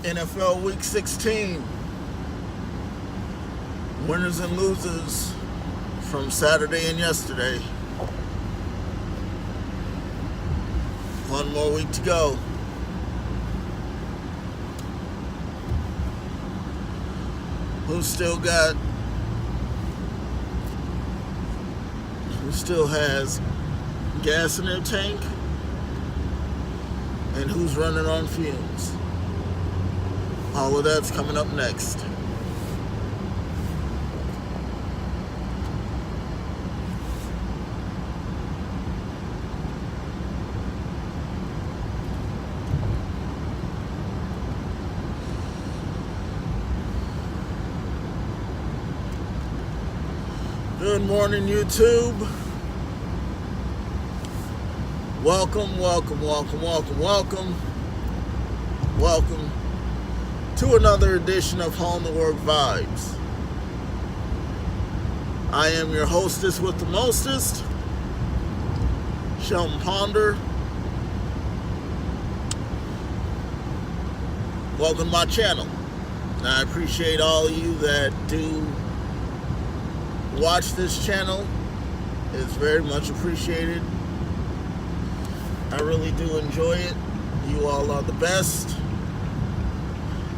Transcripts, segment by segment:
NFL Week 16. Winners and losers from Saturday and yesterday. One more week to go. Who still has gas in their tank? And who's running on fumes? All of that's coming up next. Good morning, YouTube. Welcome to another edition of Home to Work Vibes. I am your hostess with the mostest, Shelton Ponder. Welcome to my channel. And I appreciate all of you that do watch this channel. It's very much appreciated. I really do enjoy it. You all are the best.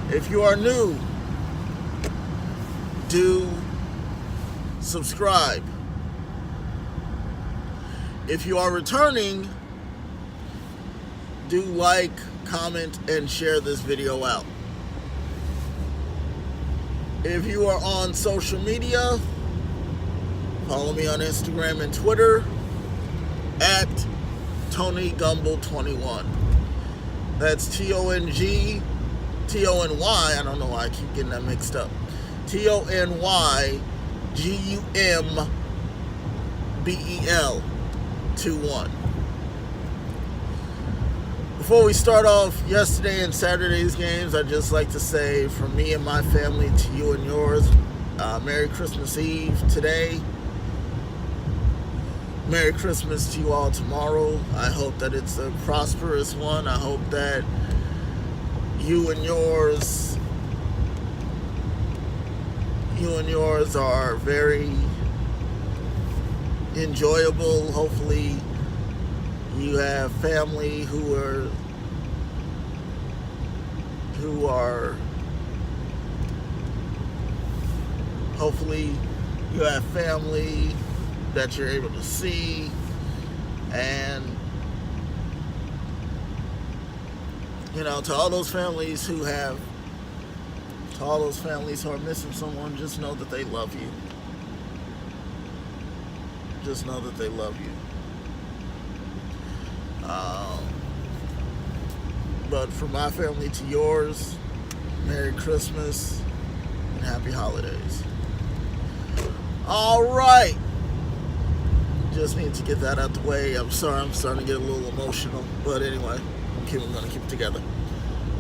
If you are new, do subscribe. If you are returning, do like, comment, and share this video out. If you are on social media, follow me on Instagram and Twitter at Tony Gumble 21. That's Tony. I don't know why I keep getting that mixed up. TonyGumbel 21. Before we start off yesterday and Saturday's games, I'd just like to say from me and my family to you and yours, Merry Christmas Eve today. Merry Christmas to you all tomorrow. I hope that it's a prosperous one. I hope that you and yours are very enjoyable. Hopefully you have family who hopefully you have family that you're able to see, and to all those families who are missing someone, just know that they love you. Just know that they love you. But from my family to yours, Merry Christmas and Happy Holidays. All right. Just need to get that out the way. I'm sorry, I'm starting to get a little emotional. But anyway, I'm going to keep it together.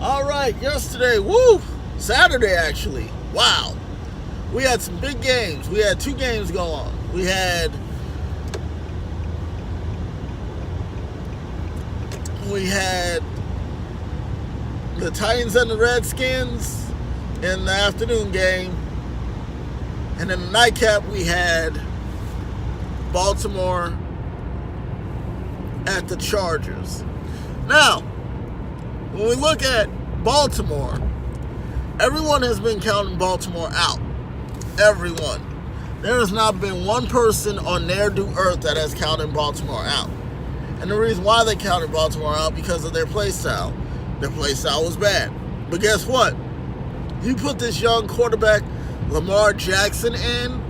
All right, yesterday, Saturday actually. Wow. We had some big games. We had two games go on. We had the Titans and the Redskins in the afternoon game. And in the nightcap, we had Baltimore at the Chargers. Now, when we look at Baltimore, everyone has been counting Baltimore out. Everyone. There has not been one person on their due earth that has counted Baltimore out. And the reason why they counted Baltimore out, because of their play style. Their play style was bad. But guess what? You put this young quarterback, Lamar Jackson, in,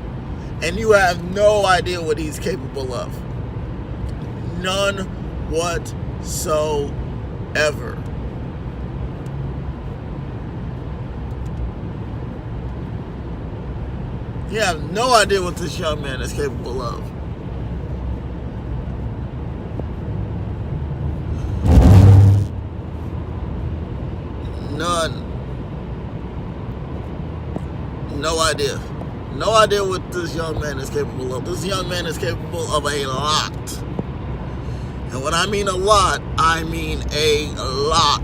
and you have no idea what he's capable of. None whatsoever. You have no idea what this young man is capable of. None. No idea. No idea what this young man is capable of. This young man is capable of a lot. And when I mean a lot, I mean a lot.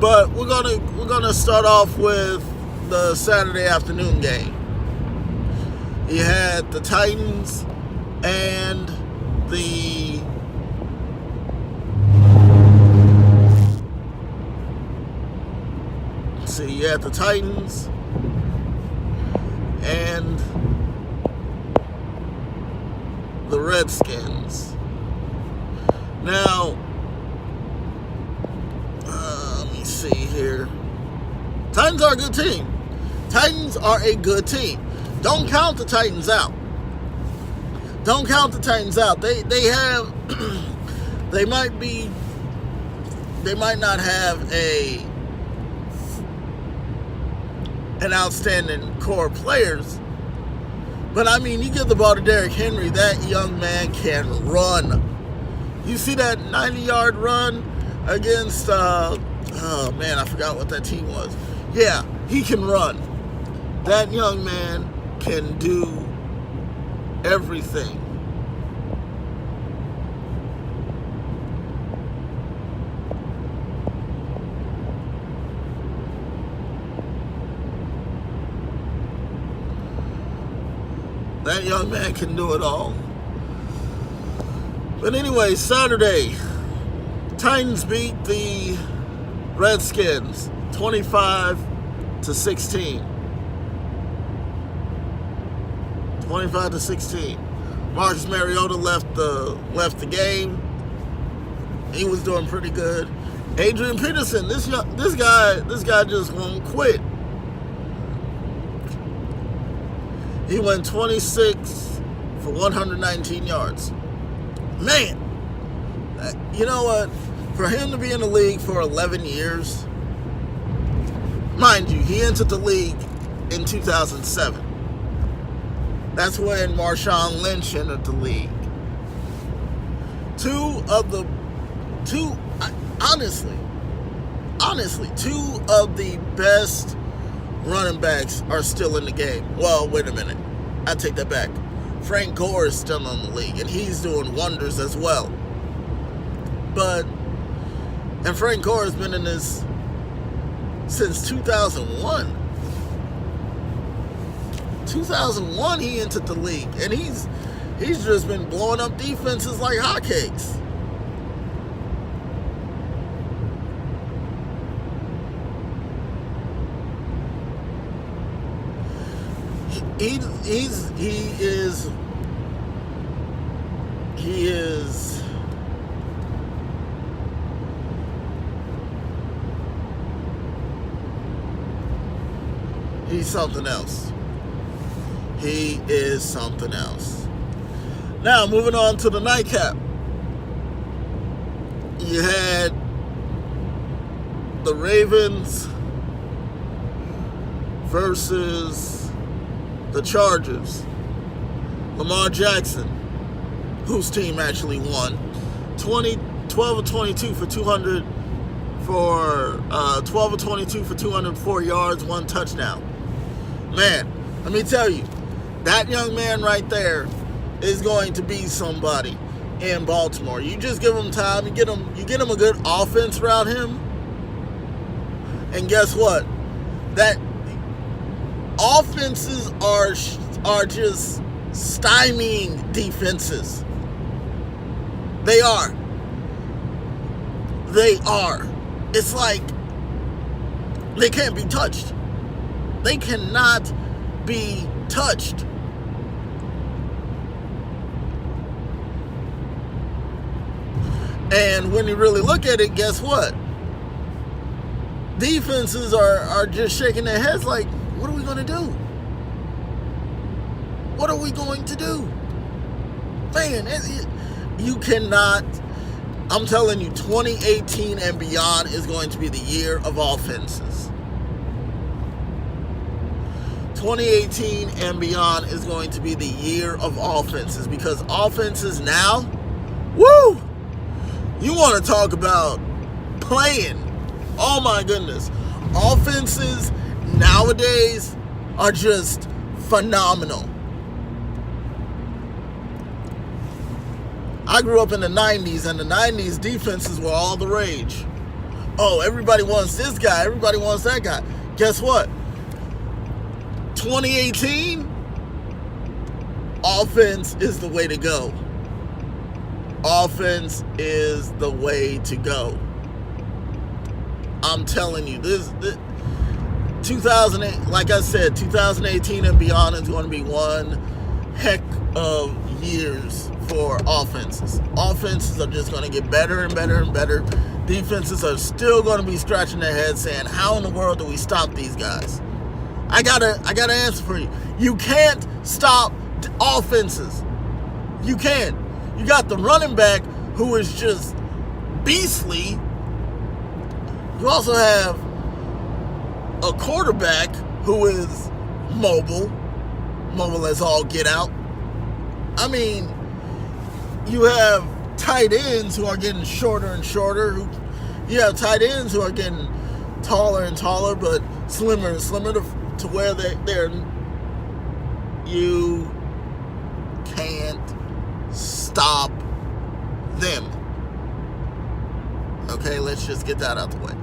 But we're gonna start off with the Saturday afternoon game. You had the Titans and the you had the Titans and the Redskins. Now, let me see here. Titans are a good team. Titans are a good team. Don't count the Titans out. Don't count the Titans out. They have they might not have an outstanding core of players, but I mean, you give the ball to Derrick Henry, that young man can run. You see that 90-yard run against oh man, I forgot what that team was. Yeah, he can run. That young man can do everything. That young man can do it all. But anyway, Saturday, Titans beat the Redskins 25-16. 25-16. Marcus Mariota left the game. He was doing pretty good. Adrian Peterson, this guy just won't quit. He went 26 for 119 yards. Man, you know what? For him to be in the league for 11 years, mind you, he entered the league in 2007. That's when Marshawn Lynch entered the league. Honestly, two of the best running backs are still in the game. Well, wait a minute. I take that back. Frank Gore is still in the league, and he's doing wonders as well. And Frank Gore has been in this since 2001. 2001 he entered the league, and he's just been blowing up defenses like hotcakes. He is he's something else. He is something else. Now, moving on to the nightcap. You had the Ravens versus the Chargers. Lamar Jackson, whose team actually won, 12 of 22 for 200 for 12 of 22 for 204 yards, 1 touchdown. Man, let me tell you, that young man right there is going to be somebody in Baltimore. You just give him time, you get him a good offense around him, and guess what? That offenses are just stymieing defenses. They are. It's like they can't be touched. They cannot be touched. And when you really look at it, guess what? Defenses are just shaking their heads like, what are we going to do? What are we going to do? Man, you cannot. I'm telling you, 2018 and beyond is going to be the year of offenses. 2018 and beyond is going to be the year of offenses, because offenses now, woo! You want to talk about playing. Oh my goodness. Offenses nowadays are just phenomenal. I grew up in the 90s, and the 90s defenses were all the rage. Oh, everybody wants this guy. Everybody wants that guy. Guess what? 2018, offense is the way to go. Offense is the way to go. I'm telling you, this 2008, like I said, 2018 and beyond is going to be one heck of years for offenses. Offenses are just going to get better and better and better. Defenses are still going to be scratching their heads saying, how in the world do we stop these guys? I got an answer for you. You can't stop offenses. You can't. You got the running back who is just beastly. You also have a quarterback who is mobile as all get out. I mean, you have tight ends who are getting shorter and shorter. You have tight ends who are getting taller and taller, but slimmer and slimmer to where they're. You can't stop them. Okay, let's just get that out the way.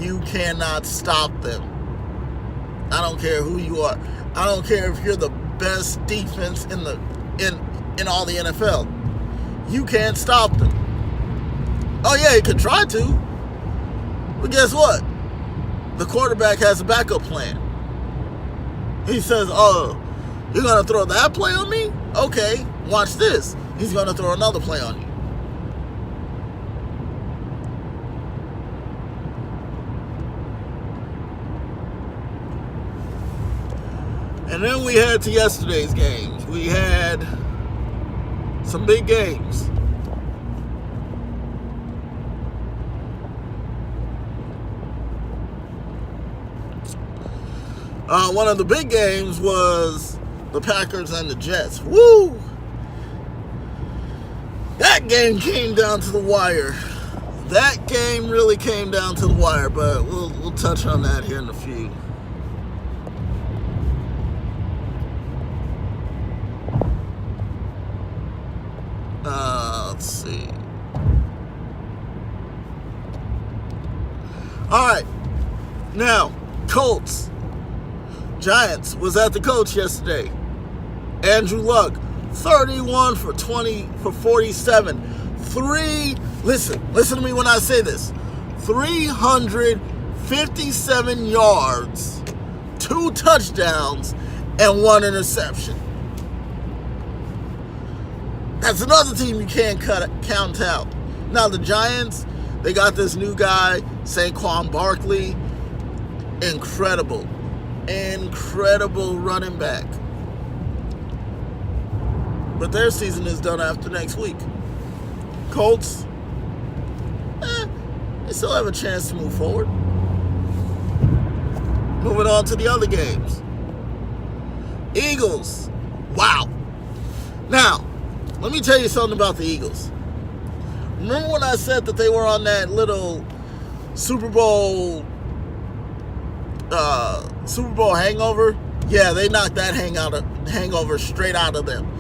You cannot stop them. I don't care who you are. I don't care if you're the best defense in all the NFL. You can't stop them. Oh yeah, you could try to. But guess what? The quarterback has a backup plan. He says, oh, you're going to throw that play on me? Okay, watch this. He's going to throw another play on you. And then we head to yesterday's games. We had some big games. One of the big games was the Packers and the Jets. Woo! That game came down to the wire. That game really came down to the wire, but we'll touch on that here in a few. Let's see. All right. Now, Colts. Giants was at the coach yesterday. Andrew Luck, 31 for 47. Listen to me when I say this. 357 yards, 2 touchdowns, and 1 interception. That's another team you can't count out. Now the Giants, they got this new guy, Saquon Barkley. Incredible running back. But their season is done after next week. Colts, they still have a chance to move forward. Moving on to the other games. Eagles, wow. Now, let me tell you something about the Eagles. Remember when I said that they were on that little Super Bowl hangover? Yeah, they knocked that hangover straight out of them.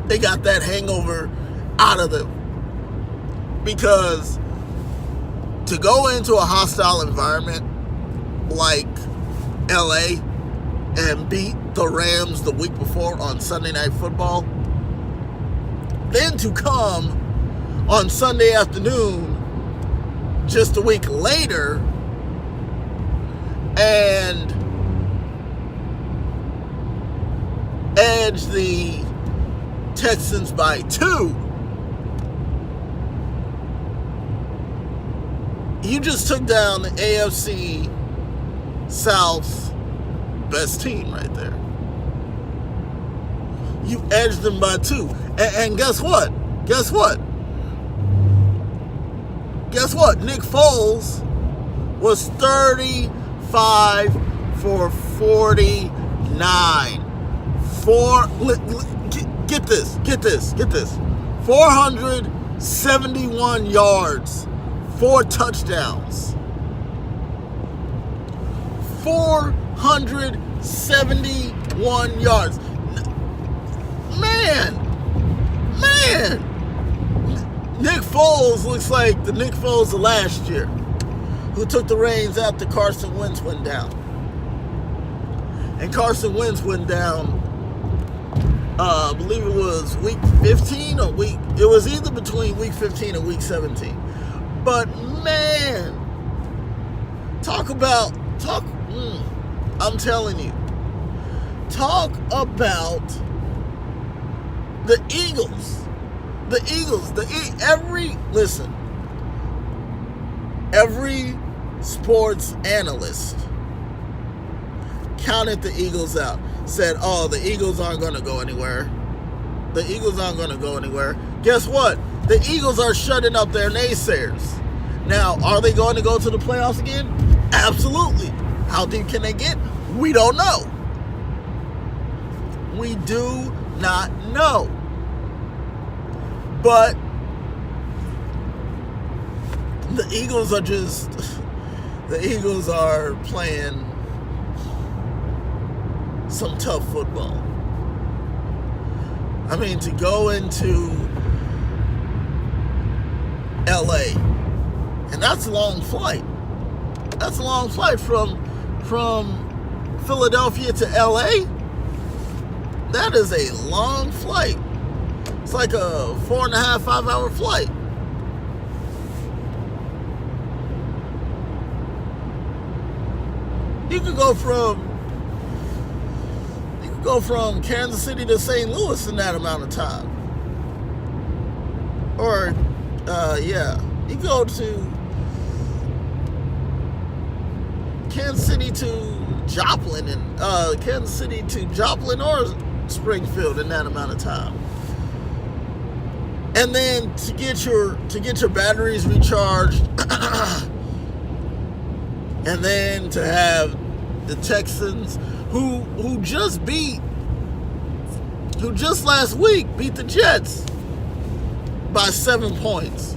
They got that hangover out of them. Because to go into a hostile environment like LA and beat the Rams the week before on Sunday Night Football, then to come on Sunday afternoon just a week later and edge the Texans by 2. You just took down the AFC South's best team right there. You edged them by 2. And guess what? Guess what? Nick Foles was 35 for 49. Get this. 471 yards, 4 touchdowns. 471 yards. Man. Nick Foles looks like the Nick Foles of last year. who took the reins after Carson Wentz went down. And Carson Wentz went down, I believe it was week 15 or it was either between week 15 and week 17. But man, I'm telling you, talk about the Eagles. Every sports analyst counted the Eagles out. Said, oh, the Eagles aren't going to go anywhere. The Eagles aren't going to go anywhere. Guess what? The Eagles are shutting up their naysayers. Now, are they going to go to the playoffs again? Absolutely. How deep can they get? We don't know. We do not know. But the Eagles are playing some tough football. I mean, to go into LA, and that's a long flight. That's a long flight from Philadelphia to LA. That is a long flight. It's like a 4.5, 5 hour flight. You could go from Kansas City to St. Louis in that amount of time. Or, you go to Kansas City to Joplin and Kansas City to Joplin or Springfield in that amount of time. And then to get your batteries recharged, and then to have the Texans who just last week beat the Jets by 7 points.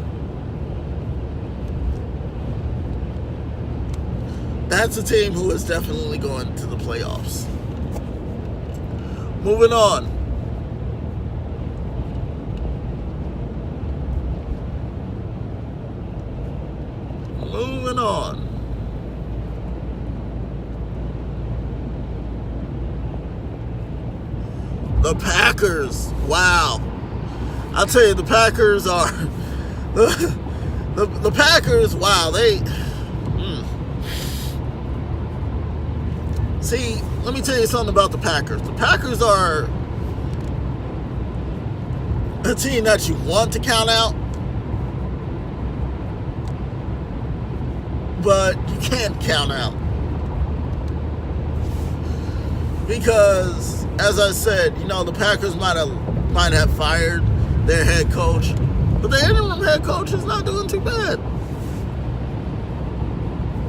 That's a team who is definitely going to the playoffs. Moving on. The Packers. Wow. I'll tell you, the Packers are the Packers, wow, See, let me tell you something about the Packers. The Packers are a team that you want to count out, but you can't count out. Because, as I said, the Packers might have fired their head coach, but the interim head coach is not doing too bad.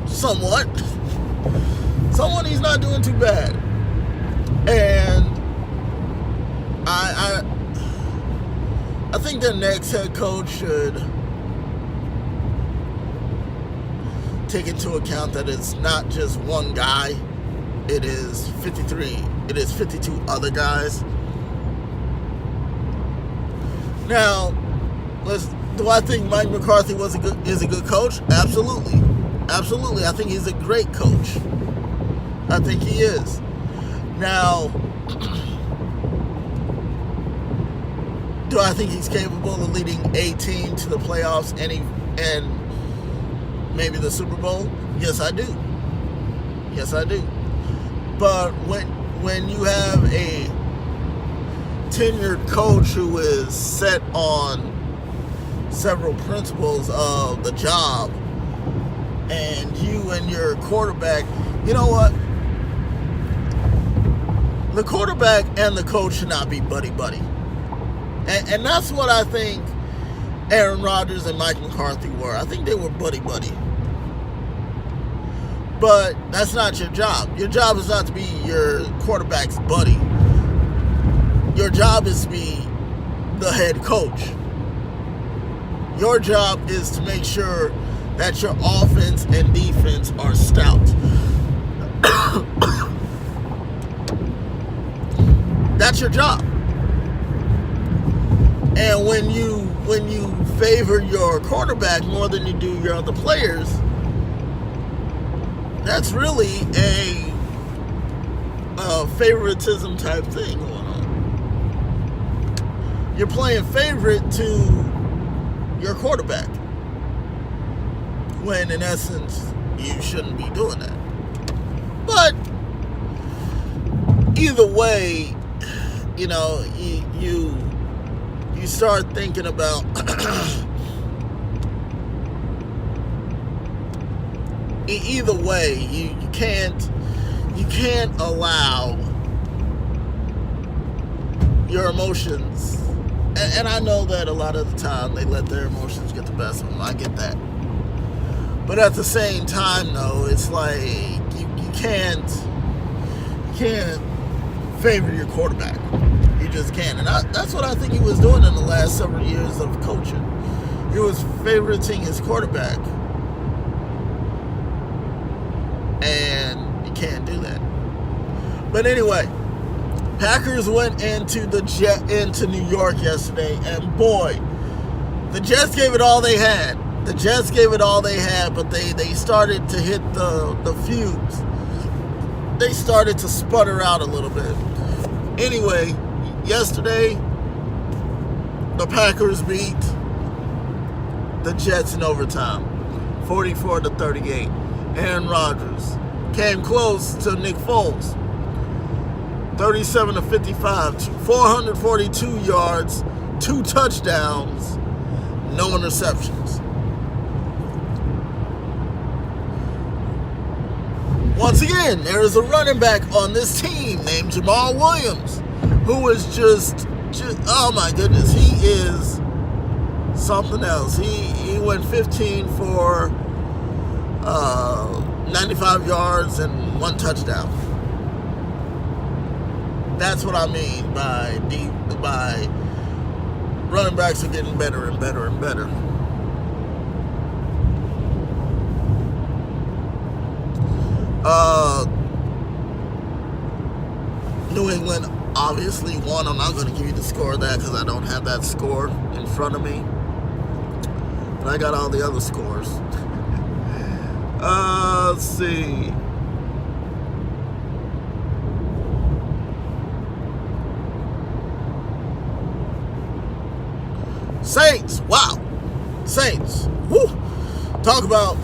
Somewhat, he's not doing too bad. And I think their next head coach should take into account that it's not just one guy. It is 52 other guys. Now, do I think Mike McCarthy is a good coach? Absolutely. I think he's a great coach. I think he is. Now, do I think he's capable of leading a team to the playoffs and maybe the Super Bowl? Yes, I do. But when you have a tenured coach who is set on several principles of the job, and you and your quarterback, you know what? The quarterback and the coach should not be buddy-buddy. And that's what I think Aaron Rodgers and Mike McCarthy were. I think they were buddy-buddy. But that's not your job. Your job is not to be your quarterback's buddy. Your job is to be the head coach. Your job is to make sure that your offense and defense are stout. That's your job. And when you favor your quarterback more than you do your other players, That's really a favoritism type thing going on. You're playing favorite to your quarterback, when in essence you shouldn't be doing that. But either way, you know, you start thinking about either way, you can't allow your emotions, and I know that a lot of the time they let their emotions get the best of them. I get that. But at the same time, though, it's like you can't favor your quarterback. You just can't. And that's what I think he was doing in the last several years of coaching. He was favoriting his quarterback. And you can't do that. But anyway, Packers went into New York yesterday, and boy, the Jets gave it all they had. But they started to hit the fumes. They started to sputter out a little bit. Anyway, yesterday, the Packers beat the Jets in overtime, 44-38. Aaron Rodgers came close to Nick Foles, 37-55, 442 yards, 2 touchdowns, no interceptions. Once again, there is a running back on this team named Jamal Williams, who is just oh my goodness, he is something else. He went 15 for 95 yards and 1 touchdown. That's what I mean by running backs are getting better and better and better. New England obviously won. I'm not going to give you the score of that because I don't have that score in front of me. But I got all the other scores. Let's see. Saints. Wow. Saints. Woo. Talk about.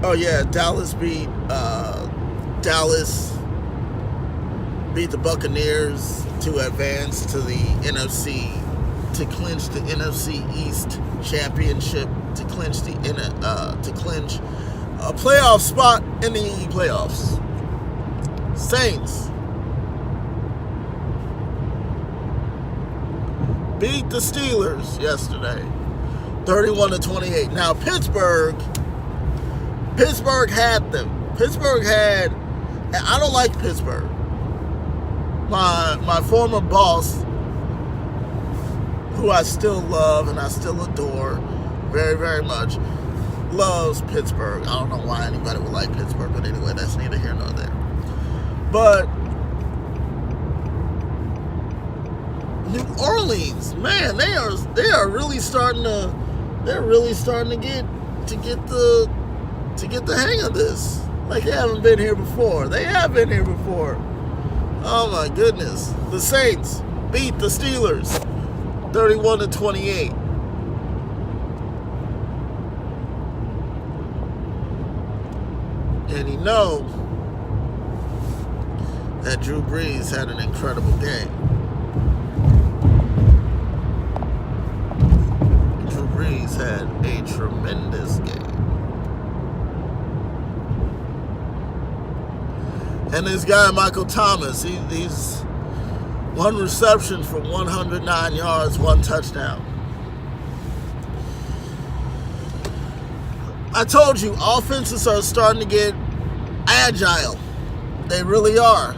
Oh yeah, Dallas beat the Buccaneers to advance to the NFC, to clinch the NFC East championship, to clinch a playoff spot in the playoffs. Saints beat the Steelers yesterday, 31-28. Now Pittsburgh had them. I don't like Pittsburgh. My former boss, who I still love and I still adore very, very much, loves Pittsburgh. I don't know why anybody would like Pittsburgh, but anyway, that's neither here nor there. But New Orleans, man, they are really starting to get the hang of this. Like they haven't been here before. They have been here before. Oh my goodness. The Saints beat the Steelers 31-28. And you know that Drew Brees had an incredible game. Drew Brees had a tremendous game. And this guy, Michael Thomas, he's 1 reception for 109 yards, 1 touchdown. I told you, offenses are starting to get agile. They really are.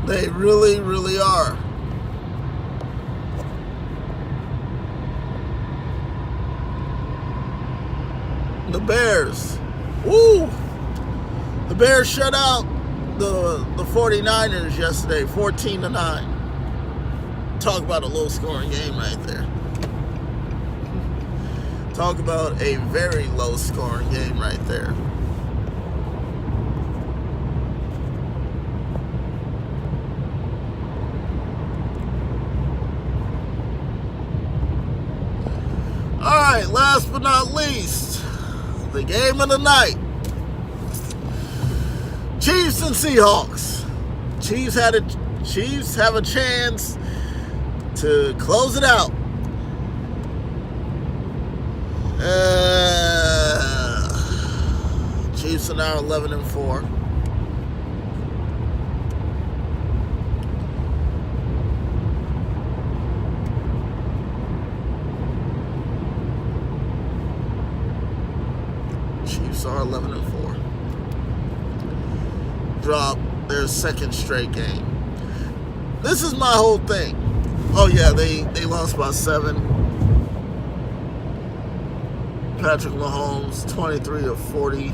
They really, really are. The Bears. Woo! The Bears shut out the 49ers yesterday, 14-9. Talk about a low-scoring game right there. Talk about a very low scoring game right there. Alright, last but not least, the game of the night. Chiefs and Seahawks. Chiefs have a chance to close it out. Chiefs are now 11-4. Chiefs are 11-4. Drop their second straight game. This is my whole thing. Oh yeah, they lost by 7. Patrick Mahomes, 23 of 40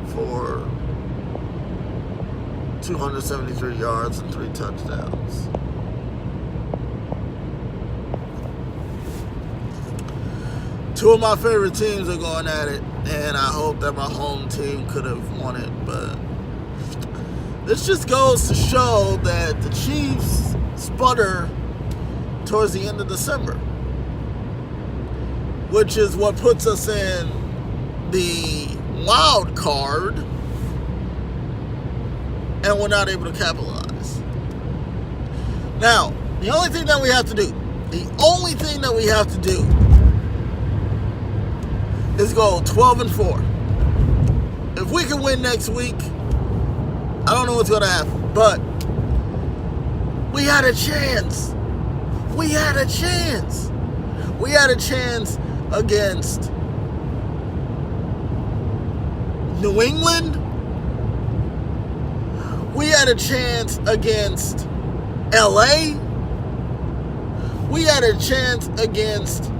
for 273 yards and 3 touchdowns. Two of my favorite teams are going at it, and I hope that my home team could have won it, but this just goes to show that the Chiefs sputter towards the end of December, which is what puts us in the wild card, and we're not able to capitalize. Now, the only thing that we have to do is go 12-4. If we can win next week, I don't know what's going to happen, but we had a chance. We had a chance against New England. We had a chance against LA. We had a chance against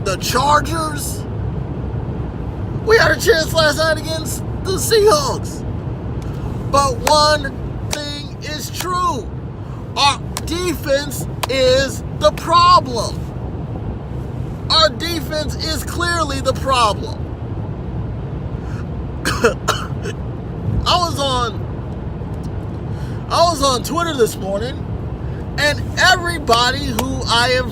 the Chargers. We had a chance last night against the Seahawks. But one thing is true. Our defense is the problem. Our defense is clearly the problem. I was on Twitter this morning, and everybody who I have